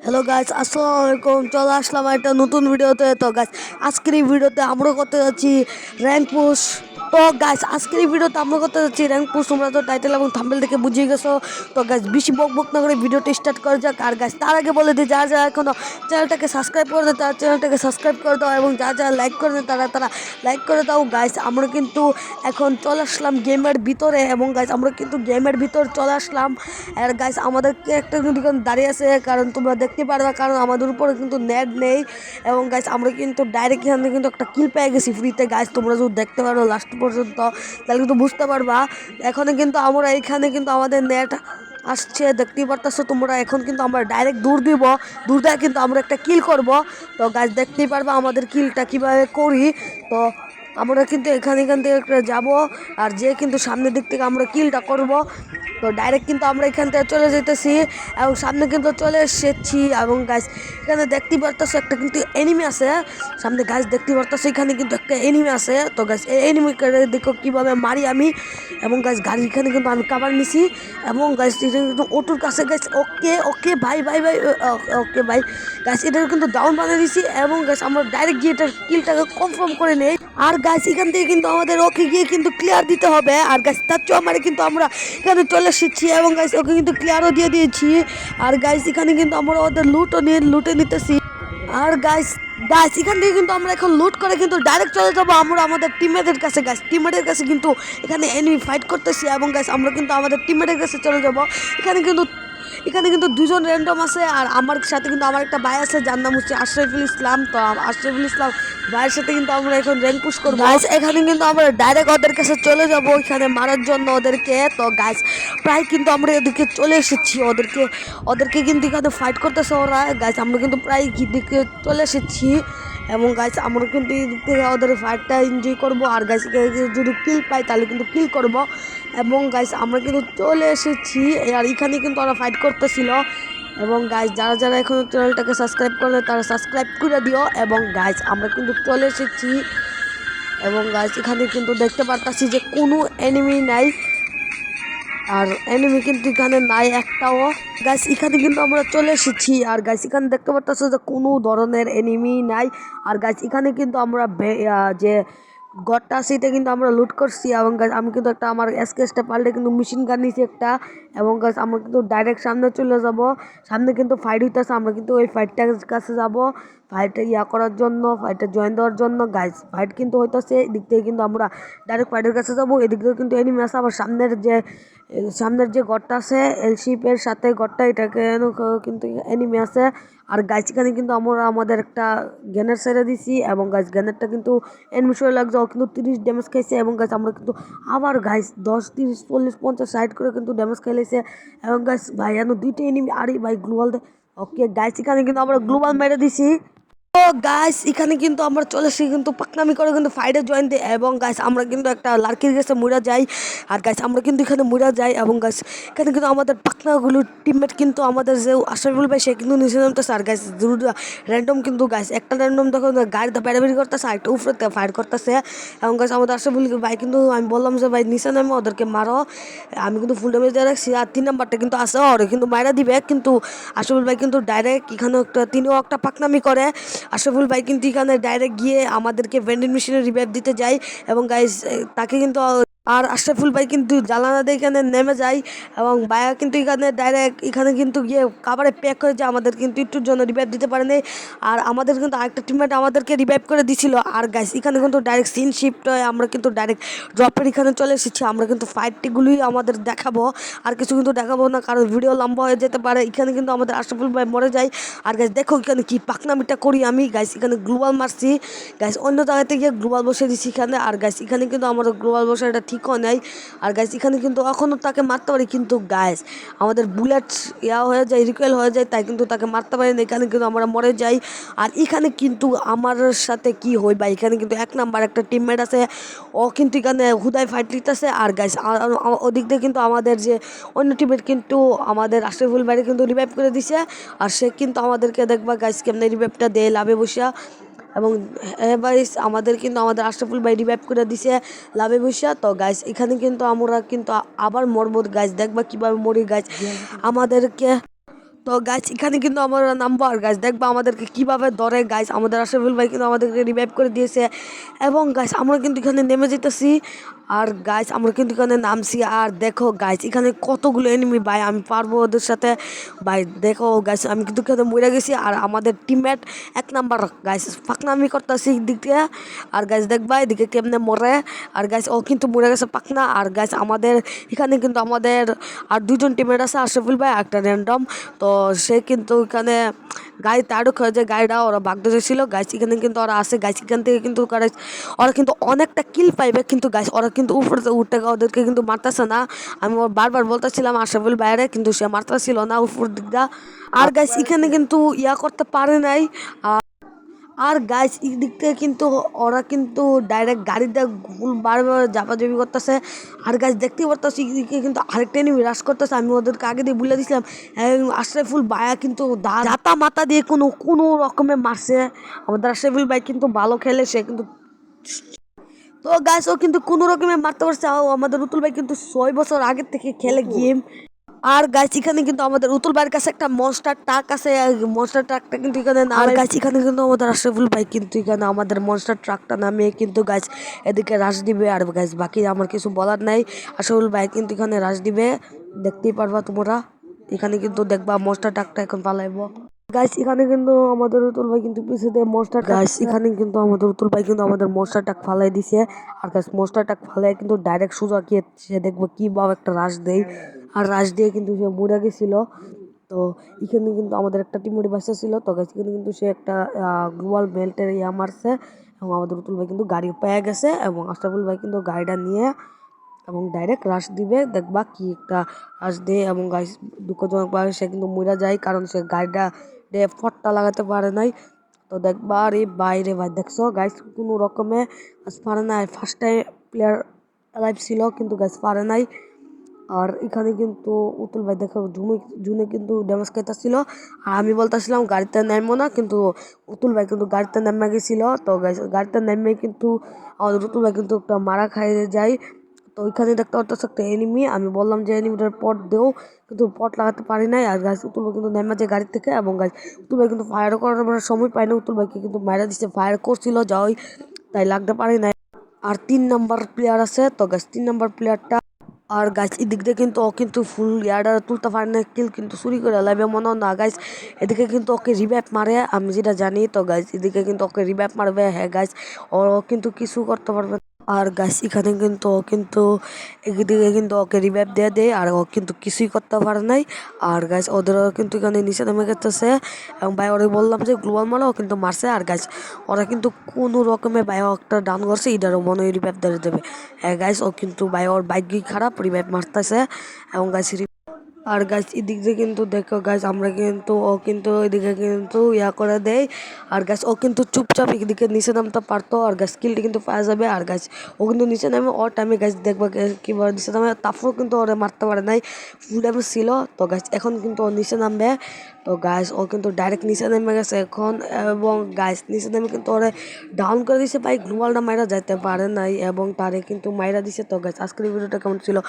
Hello guys, আসসালামু আলাইকুম। চলে আসলাম একটা নতুন ভিডিওতে। তো গাইস, আজকের এই ভিডিওতে আমরা করতে যাচ্ছি র্যাঙ্ক পুশ। তো গাইস, আজকের এই ভিডিওতে আমরা করতে যাচ্ছি র্যাঙ্ক পুশ। তোমরা তো টাইটেল এবং থাম্বনেল দেখে বুঝিয়ে গেছো। তো গাইস, বেশি বক বক না করে ভিডিওটা স্টার্ট করা যাক। আর গাইস, তার আগে বলে দিই, যারা যারা এখনো চ্যানেলটাকে সাবস্ক্রাইব করে দেয় তারা চ্যানেলটাকে সাবস্ক্রাইব করে দাও, এবং যারা যারা লাইক করে দেয় তারা তারা লাইক করে দাও। গাইস, আমরা কিন্তু এখন চলে আসলাম গেমের ভিতরে, এবং গাইস আমরা কিন্তু গেমের ভিতর চলে আসলাম। আর গাইস, আমাদেরকে একটা কিন্তু দাঁড়িয়ে আছে, কারণ তোমরা দেখতে পারবা, কারণ আমাদের উপরে কিন্তু নেট নেই। এবং গাইস, আমরা কিন্তু ডাইরেক্ট এখান থেকে কিন্তু একটা কিল পেয়ে গেছি ফ্রিতে। গাইস, তোমরা যদি দেখতে পারো লাস্ট পর্যন্ত তাহলে কিন্তু বুঝতে পারবা। এখন কিন্তু আমরা এখানে কিন্তু আমাদের নেট আসছে, দেখতেই পারতেছো তোমরা। এখন কিন্তু আমরা ডাইরেক্ট দূর দিব, দূর দিয়ে কিন্তু আমরা একটা কিল করব। তো গাইস, দেখতেই পারবা আমাদের কিলটা কিভাবে করি। তো আমরা কিন্তু এখান থেকে যাবো, আর যে কিন্তু সামনের দিক থেকে আমরা কিলটা করব। তো ডাইরেক্ট কিন্তু আমরা এখান থেকে চলে যেতেছি, এবং সামনে কিন্তু চলে এসেছি। এবং গাইস, এখানে দেখতে পারতেছো একটা কিন্তু এনিমি আছে সামনে। গাইস, দেখতে পারতেছো এখানে কিন্তু একটা এনিমি আছে। তো গাইস, এই এনিমিকে দেখো কিভাবে মারি আমি। এবং গাইস, গাড়ি এখানে কিন্তু আমি কাভার নিছি। এবং গাইস, এটা কিন্তু অটোর কাছে। গাইস, ওকে ওকে ভাই ভাই ভাই, ওকে ভাই। গাইস, এটা কিন্তু ডাউন বানিয়ে দিছি। এবং গাইস, আমরা ডাইরেক্ট গিয়ে এটার কিলটাকে কনফার্ম করে নেই। আর গাইস, এখান থেকে কিন্তু আমাদের ওকে গিয়ে কিন্তু ক্লিয়ার দিতে হবে। আর গাইস, তার চেয়ে আমারে কিন্তু আমরা এখানে চলে এসেছি, এবং গাইস ওকে কিন্তু ক্লিয়ারও দিয়ে দিয়েছি। আর গাইস, এখানে কিন্তু আমরা ওদের লুটে নিতেছি। আর গাইস গাইস এখান থেকে কিন্তু আমরা এখন লুট করে কিন্তু ডাইরেক্ট চলে যাবো আমরা আমাদের টিমমেটের কাছে। গাইস, টিমমেটের কাছে কিন্তু এখানে এনিমি ফাইট করতেছি, এবং গাইস আমরা কিন্তু আমাদের টিমমেটের কাছে চলে যাব। এখানে কিন্তু দুজন র্যান্ডম আছে, আর আমার সাথে কিন্তু আমার একটা ভাই আছে যার নাম হচ্ছে আশরাফুল ইসলাম। তো আশরাফুল ইসলাম ভাইয়ের সাথে কিন্তু আমরা এখন র্যাঙ্ক পুশ করবো। গাইস, এখানে কিন্তু আমরা ডাইরেক্ট ওদের কাছে চলে যাব এখানে মারার জন্য ওদেরকে। তো গাইস, প্রায় কিন্তু আমরা এদিকে চলে এসেছি। ওদেরকে কিন্তু এখানে ফাইট করতেছে ওরা। গাইস, আমরা কিন্তু প্রায় দিকে চলে এসেছি, এবং গাইস আমরা কিন্তু এই দিক থেকে ওদের ফাইটটা এনজয় করবো। আর গাইস, যদি কিল পাই তাহলে কিন্তু কিল করব। এবং গাইস, আমরা কিন্তু চলে এসেছি, আর এখানে কিন্তু ওরা ফাইট করতেছিল। এবং গাইস, যারা যারা এখন চ্যানেলটাকে সাবস্ক্রাইব করলে তারা সাবস্ক্রাইব করে দিও। এবং গাইস, আমরা কিন্তু চলে এসেছি, এবং গাইস এখানে কিন্তু দেখতে পারতাছি যে কোনো এনিমি নাই। আর এনিমি কিন্তু এখানে নাই একটাও। গাইস, এখানে কিন্তু আমরা চলে এসেছি, আর গাইস এখানে দেখতে পারতেছো যে কোনো ধরনের এনিমি নাই। আর গাইস, এখানে কিন্তু আমরা যে গড়টা আছে এটা কিন্তু আমরা লুট করছি। এবং গাইস, আমি কিন্তু একটা আমার এসকেসটা পাল্টে কিন্তু মেশিন গান নিয়েছি একটা। এবং গাইস, আমরা কিন্তু ডাইরেক্ট সামনে চলে যাব। সামনে কিন্তু ফাইট হইতেছে, আমরা কিন্তু ওই ফাইটটার কাছে যাব ফাইটটা করার জন্য, ফাইটটা জয়েন দেওয়ার জন্য। গাইস, ফাইট কিন্তু হইতেছে, এদিক থেকে কিন্তু আমরা ডাইরেক্ট ফাইটের কাছে যাবো। এদিক থেকে কিন্তু এনিমি আছে। আবার সামনের যে গড়টা আছে এলশিপের সাথে গড়টা, এটাকে কিন্তু এনিমি আছে। আর গাইস, এখানে কিন্তু আমরা আমাদের একটা গ্যানের ছেড়ে দিছি, এবং গাইস গ্যানেরটা কিন্তু এনিমি শরীরে লাগছে, ও কিন্তু 30 ড্যামেজ খাইছে। এবং গাইস, আমরা কিন্তু আবার গাইস 10 30 40 50 60 করে কিন্তু ড্যামেজ খাইলেছে। এবং গাইস, ভাই এনো দুইটা এনিমি, আরে ভাই গ্লোবাল দে। ওকে গাইস, এখানে কিন্তু আমরা গ্লোবাল মেরে দিছি। তো গাইস, এখানে কিন্তু আমরা চলে এসেছি কিন্তু পাকনামি করে কিন্তু ফাইটে জয়েন দিই। এবং গাইস, আমরা কিন্তু একটা লার্কির কাছে মরে যাই। আর গাইস, আমরা কিন্তু এখানে মরে যাই। এবং গাইস, এখানে কিন্তু আমাদের পাকনাগুলো টিমমেট কিন্তু আমাদের যে আশরাফুল ভাই সে কিন্তু নিচে নামতেছে। আর গাইস, র্যান্ডম কিন্তু গাইস একটা র্যান্ডম দেখো গাড়িতে বেড়াবেড়ি করতেছে, আর একটা উপরে ফায়ার করতেছে। এবং গাইস, আমাদের আশরাফুল ভাই কিন্তু আমি বললাম যে ভাই নিচে নামে ওদেরকে মারো, আমি কিন্তু ফুল ড্যামেজ দিয়ে রাখছি। আর 3 নাম্বারটা কিন্তু আছে, ওরে কিন্তু মাইরা দিবে। কিন্তু আশরাফুল ভাই কিন্তু ডাইরেক্ট এখানে তিনিও একটা পাকনামি করে। আশরাফুল ভাই কিন্তু এখানে ডাইরেক্ট গিয়ে আমাদেরকে ভেন্ডিং মেশিনে রিভাইভ দিতে যায়। এবং গাইস, তাকে কিন্তু আর আশরাফুল ভাই কিন্তু জ্বালানা দিয়ে এখানে নেমে যায়। এবং ভাইয়া কিন্তু এখানে কিন্তু গিয়ে কাবারে প্যাক হয়ে যায়, আমাদের কিন্তু একটুর জন্য রিভাইভ দিতে পারে নাই। আর আমাদের কিন্তু আরেকটা টিমমেট আমাদেরকে রিভাইভ করে দিছিল। আর গাইস, এখানে কিন্তু ডাইরেক্ট সিন শিফট হয়ে আমরা কিন্তু ডাইরেক্ট ড্রপের এখানে চলে এসেছি। আমরা কিন্তু ফাইটগুলোই আমাদের দেখাবো, আর কিছু কিন্তু দেখাবো না, কারণ ভিডিও লম্বা হয়ে যেতে পারে। এখানে কিন্তু আমাদের আশরাফুল ভাই মরে যায়। আর গাইস, দেখো এখানে কি পাকনামিটা করি আমি। গাইস, এখানে গ্লোবাল মারছি। গাইস, অন্য জায়গাতে গিয়ে গ্লোবাল বসে দিচ্ছি এখানে। আর গাইস, এখানে কিন্তু আমাদের গ্লোবাল বসাটা ঠিকও নেই। আর গাইস, এখানে কিন্তু এখনও তাকে মারতে পারি, কিন্তু গাইস আমাদের বুলেট হয়ে যায়, রিকয়েল হয়ে যায়, তাই কিন্তু তাকে মারতে পারি না। এখানে কিন্তু আমরা মরে যাই। আর এখানে কিন্তু আমার সাথে কি হয় বা এখানে কিন্তু 1 নাম্বার একটা টিমমেট আছে, ও কিন্তু এখানে হুদায় ফাইট নিতেছে। আর গাইস, ওদিক দিয়ে কিন্তু আমাদের যে অন্য টিমমেট কিন্তু আমাদের আশরাফুল ভাইকে কিন্তু রিভাইভ করে দিছে। আর সে কিন্তু আমাদেরকে দেখবা গাইস কেমনে রিভাইভটা দেয় লাভে বসিয়া। এবং গাইস, আমাদের আশরাফুল ভাই রিভাইভ করে দিছে লাভে বসিয়া। তো গাইস, এখানে কিন্তু আমরা কিন্তু আবার মরবো। গাইস, দেখবা কিভাবে মরি গাইস আমাদেরকে। তো গাইস এখানে কিন্তু আমরা নামবো আর গাইস দেখবো আমাদেরকে কিভাবে ধরে গাইস। আমাদের আশরাফুল ভাই কিন্তু আমাদেরকে রিভাইভ করে দিয়েছে এবং গাইস আমরা কিন্তু এখানে নেমে যেতেছি আর গাইস আমরা কিন্তু এখানে নামছি। আর দেখো গাইস এখানে কতগুলো এনিমি ভাই, আমি পারবো ওদের সাথে ভাই। দেখো গাইস আমি কিন্তু এখানে মরে গেছি আর আমাদের টিমমেট 1 নাম্বার গাইস পাকনামি করতেছি দিক দিয়ে। আর গাইস দেখবা এদিকে কেমনে মরে। আর গাইস ও কিন্তু মরে গেছে পাকনা। আর গাইস আমাদের এখানে কিন্তু আমাদের আর 2জন টিমমেট আছে, আশরাফুল ভাই একটা র্যান্ডম। তো সে কিন্তু এখানে গাড়ি তাড়ুক হয়ে যে গাড়িটা ওরা বাগদা ছিল গাইস। এখানে কিন্তু ওরা আসে গাইস, এখান থেকে কিন্তু ওরা কিন্তু অনেকটা কিল পাইবে কিন্তু গাইস। ওরা কিন্তু উপরে উঠে ওদেরকে কিন্তু মারতেছে না। আমি ওর বারবার বলতেছিলাম আশরাফুল বাইরে, কিন্তু সে মারতেছিল না উপর দিকটা। আর গাইস এখানে কিন্তু ইয়া করতে পারে নাই। আর গাইস এই দিক থেকে কিন্তু ওরা কিন্তু ডাইরেক্ট গাড়িতে বারবার জাপাজাপি করতেছে। আর গাইস দেখতেই পারতেছি এদিকে কিন্তু আরেকটা এনিমি রাশ করতেছে। আমি ওদেরকে আগে দিয়ে বলে দিয়েছিলাম আশরাফুল ভাইয়া কিন্তু জাতা মাথা দিয়ে কোনো কোনো রকমে মারছে। আমাদের আশরাফুল ভাই কিন্তু ভালো খেলে, সে কিন্তু তো গাইস ও কিন্তু কোনো রকমে মারতে পারছে। আমাদের রুতুল ভাই কিন্তু 6 বছর আগের থেকে খেলে গেম। আর গাইস এখানে কিন্তু আমাদের উতুল ভাইয়ের কাছে একটা মনস্টার ট্রাক আছে, মনস্টার ট্রাকটা কিন্তু এখানে আর গাইস এখানে কিন্তু আমাদের আশরাফুল ভাই কিন্তু এখানে আমাদের মনস্টার ট্রাকটা নামিয়ে কিন্তু গাইস এদিকে রাশ দিবে। আর গাইস বাকি আমার কিছু বলার নাই, আশরাফুল ভাই কিন্তু এখানে রাশ দিবে, দেখতেই পারবা তোমরা। এখানে কিন্তু দেখবা মনস্টার ট্রাকটা এখন পালাইবো গাইস। এখানে কিন্তু আমাদের উতুল ভাই কিন্তু পিছিয়ে দিয়ে মনস্টার গাইস এখানে কিন্তু আমাদের উতুল ভাই কিন্তু আমাদের মনস্টার ট্রাক ফালাই দিছে। আর গাইস মনস্টার ট্রাক ফালাই কিন্তু ডাইরেক্ট সোজা গিয়ে সে দেখবো কিভাবে একটা রাশ দেয়। আর রাশ দিয়ে কিন্তু সে মরে গেছিল। তো এখানে কিন্তু আমাদের একটা টিমের বাসা ছিল। তো গাইস এখানে কিন্তু সে একটা গ্লোবাল বেল্টের ইয়া মারছে এবং আমাদের উতুল ভাই কিন্তু গাড়ি পেয়ে গেছে এবং আশরাফুল ভাই কিন্তু গাড়িটা নিয়ে এবং ডাইরেক্ট রাশ দিবে, দেখবা কি একটা রাশ দেয় এবং গাইস দুঃখজনকভাবে সে কিন্তু মরে যায় কারণ সে গাড়িটা দিয়ে ফটটা লাগাতে পারে নাই। তো দেখবা আর এই বাইরে ভাই দেখছো গাইস কোনো রকমে পারে নাই। ফার্স্ট টাইম প্লেয়ার লাইভ ছিল কিন্তু গাইস পারে নাই। আর এখানে কিন্তু উতুল ভাই দেখো জুনে কিন্তু ড্যামেজ খাইতেছিল। আর আমি বলতেছিলাম গাড়িতে নামবো না, কিন্তু উতুল ভাই কিন্তু গাড়িতে নেমে গেছিল। তো গাড়িতে নেমে কিন্তু আমাদের উতুল ভাই কিন্তু একটা মারা খাইয়ে যায়। তো ওইখানে দেখতে পারতেছে একটা এনিমি, আমি বললাম যে এনিমিটার পট দেও, কিন্তু পট লাগাতে পারি নাই। আর গাছ উতুল ভাই কিন্তু নেমে যায় গাড়ি থেকে এবং গাছ উতুল ভাই কিন্তু ফায়ার করার সময় পায় না। উতুল ভাইকে কিন্তু মারা দিচ্ছে, ফায়ার করছিল যাই তাই লাগতে পারি নাই। আর 3 নাম্বার প্লেয়ার আছে। তো গাছ 3 নাম্বার প্লেয়ারটা আর গাছ এদিক দিয়ে কিন্তু ও কিন্তু ফুল ইয়ার্ডার তুলতে পারে না, কিল কিন্তু চুরি করে লাইবে মনে না গাছ। এদিকে কিন্তু ওকে রিভাইভ মারে আমি যেটা জানি। তো গাছ এদিকে কিন্তু ওকে রিভাইভ মারবে, হ্যাঁ গাছ ও কিন্তু কিছু করতে পারবে না। আর গাছ এখানে কিন্তু ও কিন্তু এদিকে কিন্তু ওকে রিভাইভ দিয়ে দেয় আর ও কিন্তু কিছুই করতে পারে নাই। আর গাছ ওদেরও কিন্তু এখানে নিচে নেমে গেতেছে এবং ভাই ওরা বললাম যে গ্লোবাল মারো, ও কিন্তু মারছে। আর গাছ ওরা কিন্তু কোনো রকমে ভাই একটা ডাউন করছে, এটারও মনে হয় রিভাইভ দিয়ে দেবে। হ্যাঁ গাইস ও কিন্তু ভাই ওর বাইক খারাপ, রিভাইভ মারতেছে এবং গাছ আর গাছ এদিক দিয়ে কিন্তু দেখো গাছ আমরা কিন্তু ও কিন্তু এদিকে কিন্তু ইয়া করে দেয়। আর গাছ ও কিন্তু চুপচাপ এদিকে নিচে নামতে পারতো আর গাছ স্কিলটি কিন্তু পাওয়া যাবে। আর গাছ ও কিন্তু নিচে নামে ওর টাইমে গাছ দেখবা কীভাবে নিচে নামে, তারপরেও কিন্তু ওরে মারতে পারে নাই, ফুল ড্যামেজ ছিল। তো গাছ এখন কিন্তু ও নিচে নামবে। তো গাছ ও কিন্তু ডাইরেক্ট নিচে নেমে গেছে এখন এবং গাছ নিচে নেমে কিন্তু ওরে ডাউন করে দিছে, ভাই গ্লোবালটা মাইরা যাইতে পারে নাই এবং তারে কিন্তু মাইরা দিছে। তো গাছ আজকের ভিডিওটা কেমন ছিল